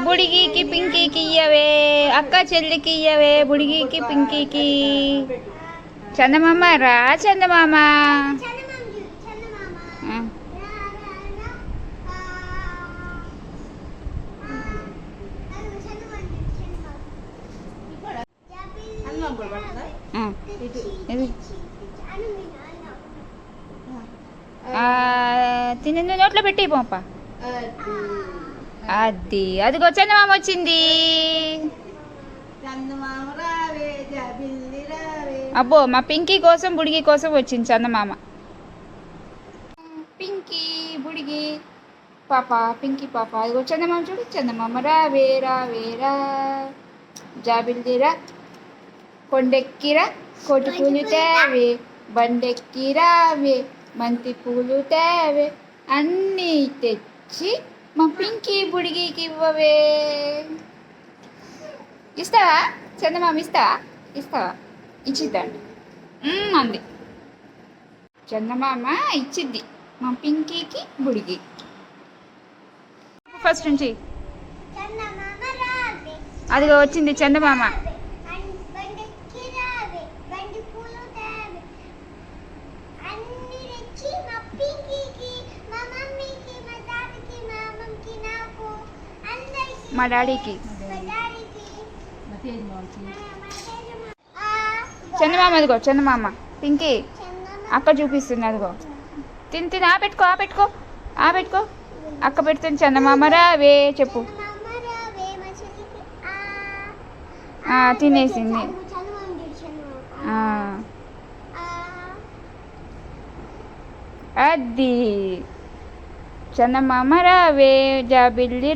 బుడిగికి పింకీకి ఇయ్యవే, అక్క చెల్లికి ఇయ్యవే, బుడిగికి పింకీకి. చందమామ రా చందమామ. తిని నోట్లో పెట్టి పంప. అది అదిగో చందమామ వచ్చింది. అబ్బో మా పింకీ కోసం బుడిగి కోసం వచ్చింది చందమామ. పింకీ బుడిగి పాప, పింకీ పాప. అదిగో చందమామ చూడు. చందమామ రావే రావే రా, జాబిల్లిరా, కొండెక్కిరా, కోటి పూలు తేవే, బండెక్కిరావే, బంతి పూలు తేవే, అన్నీ తెచ్చి మా పింకీ బుడిగికి ఇవ్వవే. ఇస్తావా చందమామ? ఇస్తావా? ఇస్తావా? ఇచ్చిద్దండి అంది. చందమామ ఇచ్చిద్ది మా పింకీకి బుడిగి. ఫస్ట్ నుంచి అదిగో వచ్చింది చందమామ. మా డాడీకి. చందమామ అదిగో చందమామ. పింకీ అక్క చూపిస్తుంది. అదిగో తిని తిని ఆపెట్టుకో ఆపెట్టుకో ఆపెట్టుకో. అక్క పెడుతుంది. చందమామ రావే చెప్పు. తినేసింది. అది చందమామ రావే జాబిల్లి